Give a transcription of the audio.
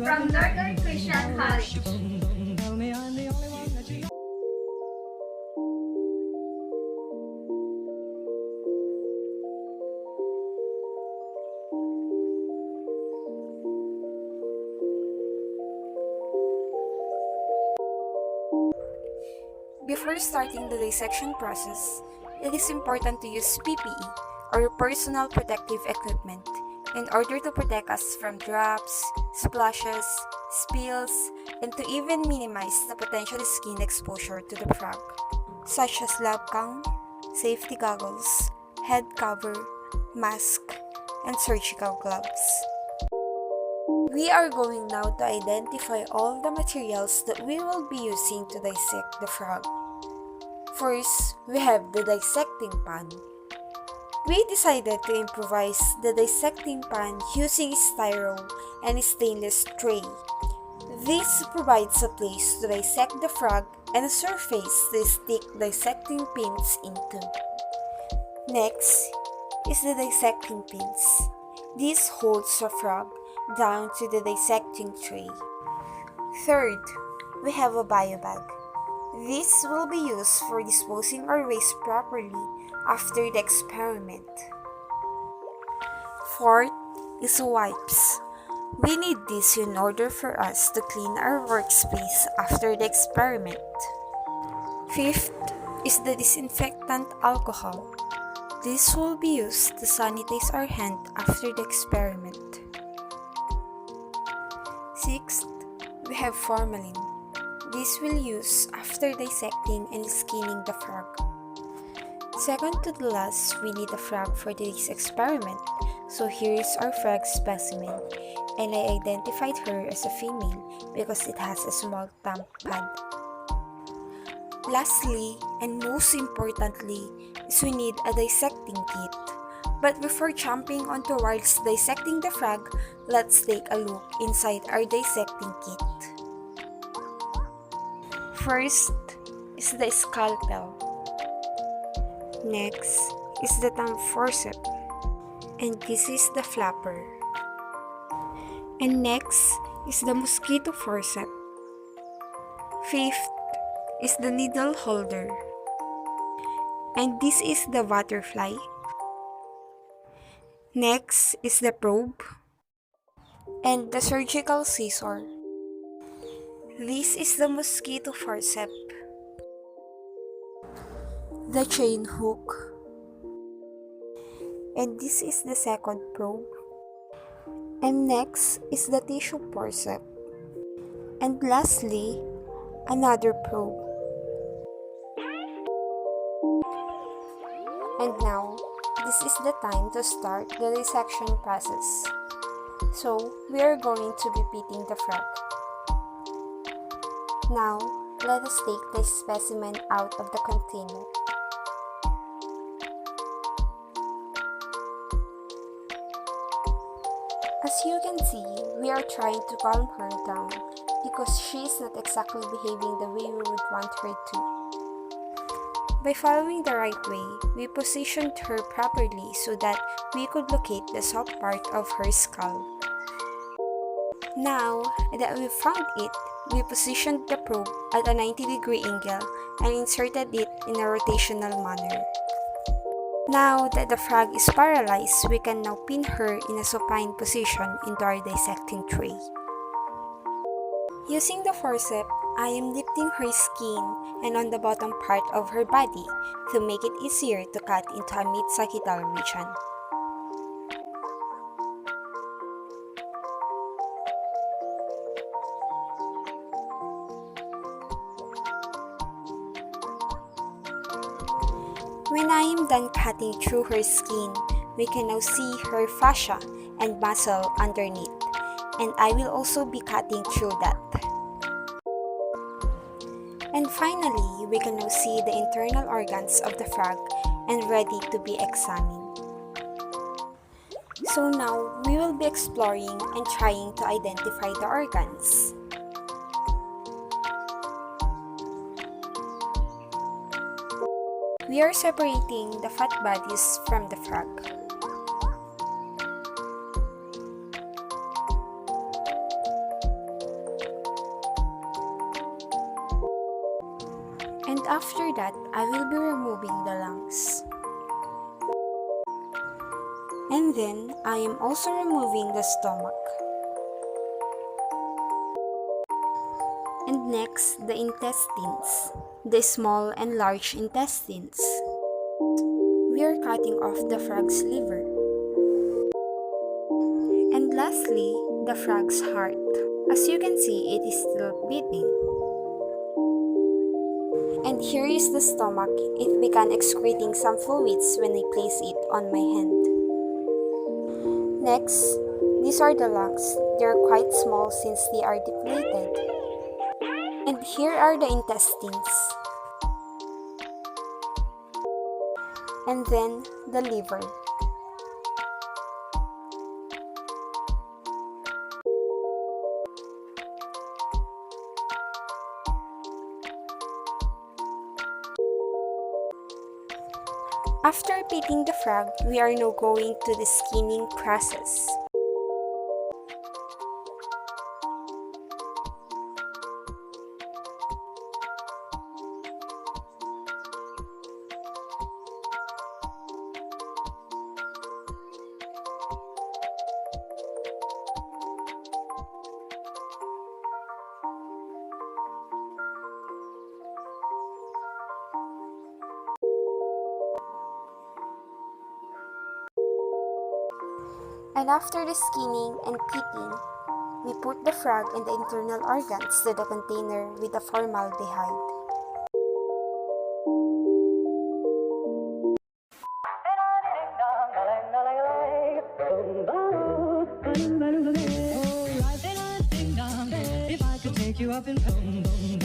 from Northern Christian College. Before starting the dissection process, it is important to use PPE or personal protective equipment in order to protect us from drops, splashes, spills, and to even minimize the potential skin exposure to the frog, such as lab gown, safety goggles, head cover, mask, and surgical gloves. We are going now to identify all the materials that we will be using to dissect the frog. First, we have the dissecting pan. We decided to improvise the dissecting pan using styro and a stainless tray. This provides a place to dissect the frog and a surface to stick dissecting pins into. Next is the dissecting pins. This holds the frog down to the dissecting tray. Third, we have a bio bag. This will be used for disposing our waste properly after the experiment. Fourth is wipes. We need this in order for us to clean our workspace after the experiment. Fifth is the disinfectant alcohol. This will be used to sanitize our hand after the experiment. Sixth, we have formalin. This will use after dissecting and skinning the frog. Second to the last, we need a frog for this experiment. So here is our frog specimen, and I identified her as a female because it has a small thumb pad. Lastly, and most importantly, is we need a dissecting kit. But before jumping on towards dissecting the frog, let's take a look inside our dissecting kit. First is the scalpel. Next is the thumb forceps. And this is the flapper. And next is the mosquito forceps. Fifth is the needle holder. And this is the butterfly. Next is the probe and the surgical scissor. This is the mosquito forceps, the chain hook, and this is the second probe. And next is the tissue forceps, and lastly, another probe. And now, this is the time to start the dissection process. So, we are going to be pithing the frog. Now, let us take the specimen out of the container. As you can see, we are trying to calm her down because she is not exactly behaving the way we would want her to. By following the right way, we positioned her properly so that we could locate the soft part of her skull. Now that we found it, we positioned the probe at a 90-degree angle and inserted it in a rotational manner. Now that the frog is paralyzed, we can now pin her in a supine position into our dissecting tray. Using the forceps, I am lifting her skin and on the bottom part of her body to make it easier to cut into a mid-sagittal region. When I am done cutting through her skin, we can now see her fascia and muscle underneath, and I will also be cutting through that. And finally, we can now see the internal organs of the frog and ready to be examined. So now, we will be exploring and trying to identify the organs. We are separating the fat bodies from the frog. And after that, I will be removing the lungs. And then, I am also removing the stomach. And next, the intestines, the small and large intestines. We are cutting off the frog's liver. And lastly, the frog's heart. As you can see, it is still beating. And here is the stomach. It began excreting some fluids when I place it on my hand. Next, these are the lungs. They are quite small since they are depleted. And here are the intestines. And then the liver. After pitting the frog, we are now going to the skinning process. And after the skinning and pitting, we put the frog and the internal organs to the container with the formaldehyde. If I could take you up in